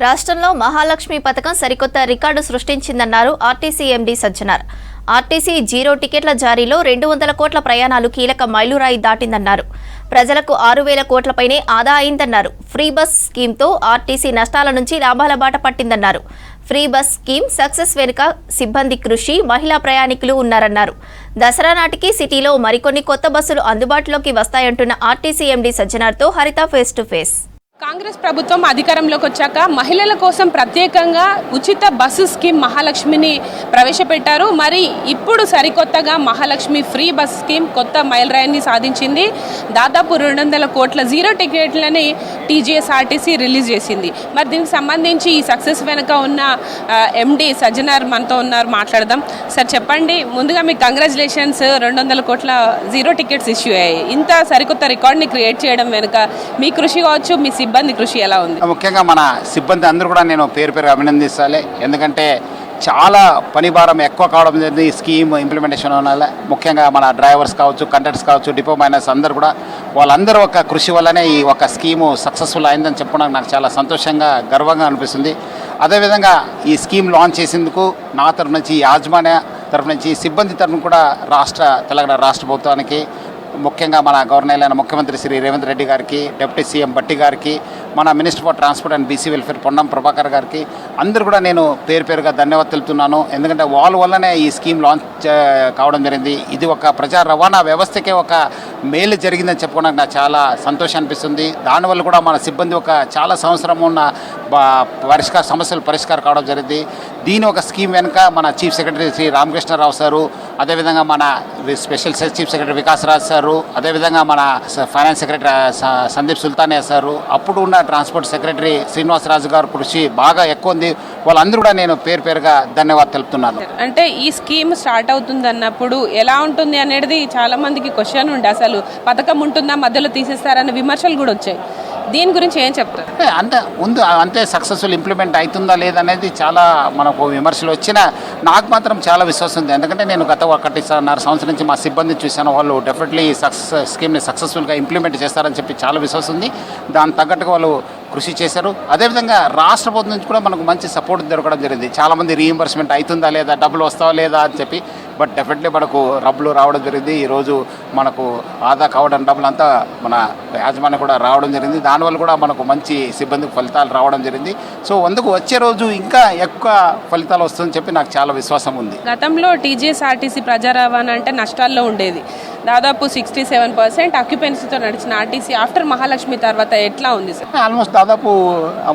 రాష్ట్రంలో మహాలక్ష్మి పథకం సరికొత్త రికార్డు సృష్టించిందన్నారు RTC MD Sajjanar. RTC zero టికెట్ల జారీలో 200 కోట్ల ప్రయాణాలు కీలక మైలురాయి దాటిందన్నారు. ప్రజలకు 6,000 కోట్లపైనే ఆదా అయిందన్నారు. ఫ్రీ బస్ స్కీమ్తో ఆర్టీసీ నష్టాల నుంచి లాభాల బాట పట్టిందన్నారు. ఫ్రీ బస్ స్కీమ్ సక్సెస్ వెనుక సిబ్బంది కృషి, మహిళా ప్రయాణికులు ఉన్నారన్నారు. దసరా నాటికి సిటీలో మరికొన్ని కొత్త బస్సులు అందుబాటులోకి వస్తాయంటున్న ఆర్టీసీ ఎండీ సజ్జనార్తో హరిత ఫేస్ టు ఫేస్. కాంగ్రెస్ ప్రభుత్వం అధికారంలోకి వచ్చాక మహిళల కోసం ప్రత్యేకంగా ఉచిత బస్సు స్కీమ్ మహాలక్ష్మిని ప్రవేశపెట్టారు. మరి ఇప్పుడు సరికొత్తగా మహాలక్ష్మి ఫ్రీ బస్ స్కీమ్ కొత్త మైలురాయిని సాధించింది. దాదాపు 200 కోట్ల జీరో టికెట్లని టీజీఎస్ఆర్టీసీ రిలీజ్ చేసింది. మరి దీనికి సంబంధించి ఈ సక్సెస్ వెనుక ఉన్న ఎండీ సజ్జనార్ మనతో ఉన్నారు, మాట్లాడదాం. సార్ చెప్పండి, ముందుగా మీకు కంగ్రాచులేషన్స్. 200 కోట్ల జీరో టికెట్స్ ఇష్యూ అయ్యాయి. ఇంత సరికొత్త రికార్డ్ని క్రియేట్ చేయడం వెనుక మీ కృషి కావచ్చు, మీ సిబ్బంది కృషి ఎలా ఉంది? ముఖ్యంగా మన సిబ్బంది అందరూ కూడా నేను పేరు అభినందించాలి. ఎందుకంటే చాలా పని భారం ఎక్కువ కావడం జరిగింది ఈ స్కీమ్ ఇంప్లిమెంటేషన్ వల్ల. ముఖ్యంగా మన డ్రైవర్స్ కావచ్చు, కండక్టర్స్ కావచ్చు, డిపో మైనర్స్ అందరూ కూడా వాళ్ళందరూ ఒక కృషి వల్లనే ఈ ఒక స్కీము సక్సెస్ఫుల్ అయిందని చెప్పడానికి నాకు చాలా సంతోషంగా, గర్వంగా అనిపిస్తుంది. అదేవిధంగా ఈ స్కీమ్ లాంచ్ చేసేందుకు నా తరఫు నుంచి, యాజమాన్య తరఫు నుంచి, సిబ్బంది తరఫున కూడా తెలంగాణ రాష్ట్ర ప్రభుత్వానికి, ముఖ్యంగా మన గవర్నర్ అయిన ముఖ్యమంత్రి శ్రీ రేవంత్ రెడ్డి గారికి, డిప్యూటీ సీఎం భట్టి గారికి, మన minister for transport and BC welfare Ponnam Prabhakar గారికి అందరూ కూడా నేను పేరుగా ధన్యవాదాలు తెలుపుతున్నాను. ఎందుకంటే వాళ్ళ వల్లనే ఈ స్కీమ్ లాంచ్ కావడం జరిగింది. ఇది ఒక ప్రజా రవాణా వ్యవస్థకే ఒక మేలు జరిగిందని చెప్పుకోవడానికి నాకు చాలా సంతోషం అనిపిస్తుంది. దానివల్ల కూడా మన సిబ్బంది ఒక చాలా సంవత్సరం ఉన్న సమస్యలు పరిష్కారం కావడం జరిగింది. దీని ఒక స్కీమ్ వెనుక మన chief secretary Shri Ramakrishna Rao sir, అదేవిధంగా మన special chief secretary Vikasraj sir, అదేవిధంగా మన finance secretary Sandeep Sultania sir, అప్పుడు ఉన్న ట్రాన్స్పోర్ట్ సెక్రటరీ శ్రీనివాసరాజు గారు కృషి బాగా ఎక్కువ ఉంది. వాళ్ళందరూ కూడా నేను పేరుగా ధన్యవాదాలు తెలుపుతున్నాను. అంటే ఈ స్కీమ్ స్టార్ట్ అవుతుంది అన్నప్పుడు ఎలా ఉంటుంది అనేది చాలా మందికి క్వశ్చన్ ఉండే, అసలు పథకం ఉంటుందా, మధ్యలో తీసేస్తారన్న విమర్శలు కూడా వచ్చాయి. దీని గురించి ఏం చెప్తారు? అంతే సక్సెస్ఫుల్ ఇంప్లిమెంట్ అవుతుందా లేదనేది చాలా మనకు విమర్శలు వచ్చినా నాకు మాత్రం చాలా విశ్వాసం ఉంది. ఎందుకంటే నేను గత 1.5 సంవత్సరం నుంచి మా సిబ్బందిని చూశాను. వాళ్ళు డెఫినెట్లీ స్కీమ్ని సక్సెస్ఫుల్గా ఇంప్లిమెంట్ చేస్తారని చెప్పి చాలా విశ్వాసం ఉంది. దానికి తగ్గట్టుగా వాళ్ళు కృషి చేశారు. అదేవిధంగా రాష్ట్ర ప్రభుత్వం నుంచి కూడా మనకు మంచి సపోర్ట్ దొరకడం జరిగింది. చాలామంది రీఎంబర్స్మెంట్ అవుతుందా లేదా, డబ్బులు వస్తావా లేదా అని చెప్పి, బట్ డెఫినెట్లీ మనకు డబ్బులు రావడం జరిగింది. ఈరోజు మనకు ఆదా కావడం డబ్బులు అంతా మన యాజమాన్యం కూడా రావడం జరిగింది. దానివల్ల కూడా మనకు మంచి సిబ్బందికి ఫలితాలు రావడం జరిగింది. సో అందుకు వచ్చే రోజు ఇంకా ఎక్కువ ఫలితాలు వస్తుందని చెప్పి నాకు చాలా విశ్వాసం ఉంది. గతంలో టీజీఎస్ఆర్టీసీ ప్రజా రవాణా అంటే నష్టాల్లో ఉండేది. దాదాపు 67% ఆక్యుపెన్సీతో నడిచిన ఆర్టీసీ ఆఫ్టర్ మహాలక్ష్మి తర్వాత ఎట్లా ఉంది సార్? ఆల్మోస్ట్ దాదాపు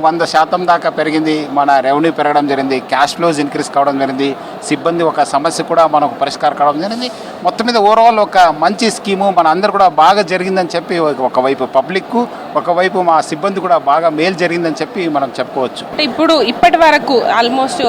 100% దాకా పెరిగింది. మన రెవెన్యూ పెరగడం జరిగింది, క్యాష్ ఫ్లోస్ ఇంక్రీజ్ కావడం జరిగింది, సిబ్బంది ఒక సమస్య కూడా మనకు పరిష్కారం కావడం జరిగింది. మొత్తం మీద ఓవరాల్ ఒక మంచి స్కీము మన అందరూ కూడా బాగా జరిగిందని చెప్పి, ఒకవైపు పబ్లిక్, ఒకవైపు మా సిబ్బంది కూడా బాగా మేలు జరిగిందని చెప్పి మనం చెప్పుకోవచ్చు. ఇప్పుడు ఇప్పటి వరకు ఆల్మోస్ట్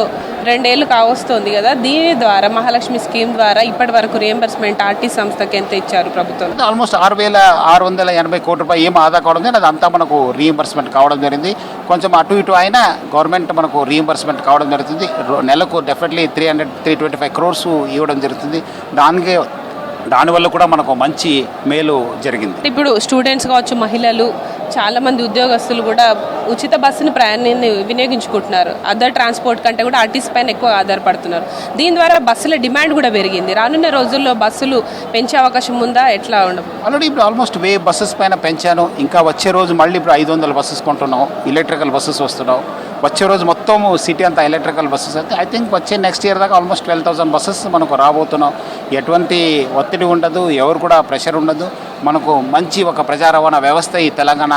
2 ఏళ్ళు కావస్తుంది కదా, దీని ద్వారా మహాలక్ష్మి స్కీమ్ ద్వారా ఇప్పటి వరకు రియంబర్స్మెంట్ ఆర్టీసీ సంస్థకి ఎంత ఇచ్చారు ప్రభుత్వం? ఆల్మోస్ట్ 6,680 కోట్ల రూపాయలు ఏం ఆదా కావడం జరిగింది. అదంతా మనకు రీఎంబర్స్మెంట్ కావడం జరిగింది. కొంచెం అటు ఇటు అయినా గవర్నమెంట్ మనకు రీఎంబర్స్మెంట్ కావడం జరుగుతుంది. నెలకు డెఫినెట్లీ 325 crores ఇవ్వడం జరుగుతుంది. దానివల్ల కూడా మనకు మంచి మేలు జరిగింది. ఇప్పుడు స్టూడెంట్స్ కావచ్చు, మహిళలు, చాలామంది ఉద్యోగస్తులు కూడా ఉచిత బస్సుని ప్రయాణాన్ని వినియోగించుకుంటున్నారు. అదర్ ట్రాన్స్పోర్ట్ కంటే కూడా ఆర్టీసీ పైన ఎక్కువ ఆధారపడుతున్నారు. దీని ద్వారా బస్సుల డిమాండ్ కూడా పెరిగింది. రానున్న రోజుల్లో బస్సులు పెంచే అవకాశం ఉందా, ఎట్లా ఉండదు? ఆల్రెడీ ఇప్పుడు ఆల్మోస్ట్ 1000 బస్సెస్ పైన పెంచాను. ఇంకా వచ్చే రోజు మళ్ళీ ఇప్పుడు 500 బస్సెస్ కొంటున్నాం. ఎలక్ట్రికల్ బస్సెస్ వస్తున్నాం. వచ్చే రోజు మొత్తం సిటీ అంతా ఎలక్ట్రికల్ బస్సెస్ అయితే ఐ థింక్ వచ్చే నెక్స్ట్ ఇయర్ దాకా ఆల్మోస్ట్ 12,000 బస్సెస్ మనకు రాబోతున్నాం. ఎటువంటి ఒత్తిడి ఉండదు, ఎవరు కూడా ప్రెషర్ ఉండదు. మనకు మంచి ఒక ప్రజా రవాణా వ్యవస్థ ఈ తెలంగాణ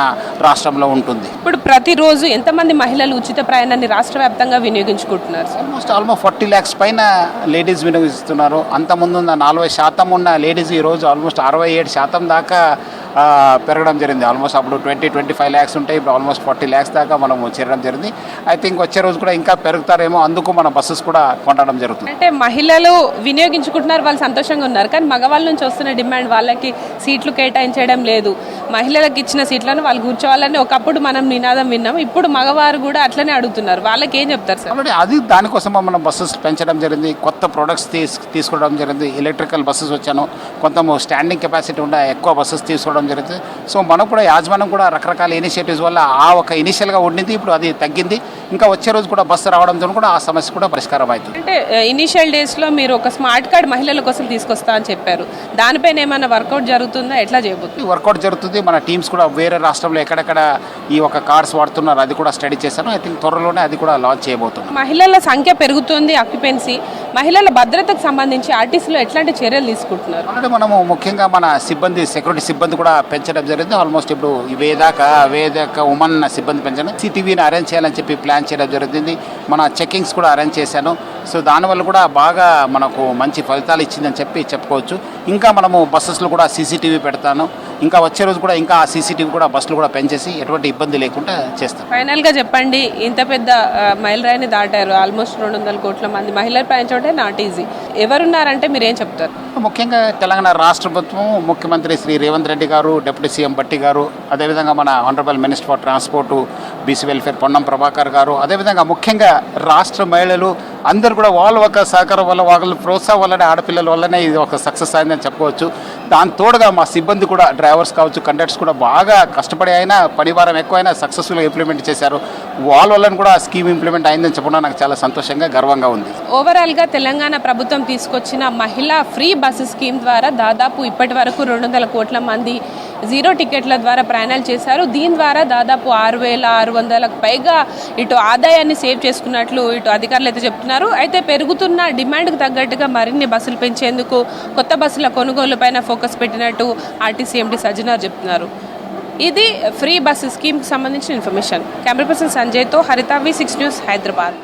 రాష్ట్రంలో ఉంటుంది. ఇప్పుడు ప్రతిరోజు ఎంతమంది మహిళలు ఉచిత ప్రయాణాన్ని రాష్ట్ర వ్యాప్తంగా వినియోగించుకుంటున్నారు? ఆల్మోస్ట్ 40 lakhs పైన లేడీస్ వినియోగిస్తున్నారు. అంతకుముందు ఉన్న 40% ఉన్న లేడీస్ ఈరోజు ఆల్మోస్ట్ 67% దాకా పెరగడం జరిగింది. ఆల్మోస్ట్ అప్పుడు 20-25 lakhs ఉంటాయి, ఇప్పుడు ఆల్మోస్ట్ 40 lakhs దాకా మనం చేరడం జరిగింది. ఐ థింక్ వచ్చే రోజు కూడా ఇంకా పెరుగుతారేమో, అందుకు మన బస్సెస్ కూడా కొనడం జరుగుతుంది. అంటే మహిళలు వినియోగించుకుంటున్నారు, వాళ్ళు సంతోషంగా ఉన్నారు. కానీ మగవాళ్ళ నుంచి వస్తున్న డిమాండ్ వాళ్ళకి సీట్లు కేటాయించడం లేదు, మహిళలకు ఇచ్చిన సీట్లను వాళ్ళు కూర్చోవాలని ఒకప్పుడు మనం నినాదం విన్నాం. ఇప్పుడు మగవారు కూడా అట్లనే అడుగుతున్నారు. వాళ్ళకి ఏం చెప్తారు సార్? ఆల్రెడీ అది దానికోసం మనం బస్సెస్ పెంచడం జరిగింది, కొత్త ప్రొడక్ట్స్ తీసుకోవడం జరిగింది. ఎలక్ట్రికల్ బస్సెస్ వచ్చాను, కొంత స్టాండింగ్ కెపాసిటీ ఉండే ఎక్కువ బస్సెస్ తీసుకోవడం జరిగింది. సో మనం కూడా యాజమాన్యం కూడా రకరకాల ఇనిషియేటివ్స్ వల్ల ఆ ఒక ఇనిషియల్గా ఉండింది, ఇప్పుడు అది తగ్గింది. ఇంకా వచ్చే రోజు కూడా బస్సు రావడంతో కూడా ఆ సమస్య కూడా పరిష్కారం అవుతుంది. అంటే ఇనిషియల్ డేస్లో మీరు ఒక స్మార్ట్ కార్డ్ మహిళల కోసం తీసుకొస్తా అని చెప్పారు. దానిపైన ఏమైనా వర్కౌట్ జరుగుతుందా? ఎట్లా చేయబోతుంది? వర్కౌట్ జరుగుతుంది. మన టీమ్స్ కూడా వేరే రాష్ట్రంలో ఎక్కడెక్కడ ఈ ఒక కార్డ్స్ వాడుతున్నారు అది కూడా స్టడీ చేశాను. ఐ థింక్ త్వరలోనే అది కూడా లాంచ్ చేయబోతున్నాం. మహిళల సంఖ్య పెరుగుతుంది, ఆక్యుపెన్సీ, మహిళల భద్రతకు సంబంధించి ఆర్టీసీలో ఎట్లాంటి చర్యలు తీసుకుంటున్నారు? ఆల్రెడీ మనము ముఖ్యంగా మన సిబ్బంది, సెక్యూరిటీ సిబ్బంది కూడా పెంచడం జరిగింది. ఆల్మోస్ట్ ఇప్పుడు వేదాక ఉమెన్ సిబ్బంది పెంచడం, సిటీవీని అరేంజ్ చేయాలని చెప్పి ప్లాన్ చేయడం జరిగింది. మన చెకింగ్స్ కూడా అరేంజ్ చేశాను. సో దానివల్ల కూడా బాగా మనకు మంచి ఫలితాలు ఇచ్చిందని చెప్పుకోవచ్చు. ఇంకా మనము బస్సెస్లో కూడా సీసీటీవీ పెడతాను. ఇంకా వచ్చే రోజు కూడా ఇంకా ఆ సీసీటీవీ కూడా బస్సులు కూడా పెంచేసి ఎటువంటి ఇబ్బంది లేకుండా చేస్తాం. ఫైనల్గా చెప్పండి, ఇంత పెద్ద మైలురాయిని దాటారు, ఆల్మోస్ట్ 200 కోట్ల మంది మహిళలు పెంచడం నాట్ ఈజీ. ఎవరున్నారంటే మీరు ఏం చెప్తారు? ముఖ్యంగా తెలంగాణ రాష్ట్ర ప్రభుత్వం, ముఖ్యమంత్రి శ్రీ రేవంత్ రెడ్డి గారు, డిప్యూటీ సీఎం బట్టి గారు, అదేవిధంగా మన honourable minister for transport BC welfare Ponnam Prabhakar గారు, అదేవిధంగా ముఖ్యంగా రాష్ట్ర మహిళలు అందరూ కూడా వాళ్ళ ఒక సహకారం వల్ల, వాళ్ళ ప్రోత్సాహం వల్లనే, ఆడపిల్లల వల్లనే ఇది ఒక సక్సెస్ అయిందని చెప్పుకోవచ్చు. దాని తోడుగా మా సిబ్బంది కూడా, డ్రైవర్స్ కావచ్చు, కండక్టర్స్ కూడా బాగా కష్టపడి అయినా, పనివారం ఎక్కువైనా సక్సెస్ఫుల్గా ఇంప్లిమెంట్ చేశారు. వాళ్ళ వల్ల కూడా స్కీమ్ ఇంప్లిమెంట్ అయిందని చెప్పడం నాకు చాలా సంతోషంగా, గర్వంగా ఉంది. ఓవరాల్గా తెలంగాణ ప్రభుత్వం తీసుకొచ్చిన మహిళా ఫ్రీ బస్సు స్కీమ్ ద్వారా దాదాపు ఇప్పటి వరకు 200 కోట్ల మంది జీరో టికెట్ల ద్వారా ప్రయాణాలు చేశారు. దీని ద్వారా దాదాపు 6,600లకు పైగా ఇటు ఆదాయాన్ని సేవ్ చేసుకున్నట్లు ఇటు అధికారులు అయితే చెప్తున్నారు. అయితే పెరుగుతున్న డిమాండ్కు తగ్గట్టుగా మరిన్ని బస్సులు పెంచేందుకు కొత్త బస్సుల కొనుగోలు పైన ఫోకస్ పెట్టినట్టు ఆర్టీసీ ఎండీ సజ్జనార్ చెప్తున్నారు. ఇది ఫ్రీ బస్సు స్కీమ్కి సంబంధించిన ఇన్ఫర్మేషన్. కెమెరా పర్సన్ సంజయ్తో హరిత, V6 న్యూస్, హైదరాబాద్.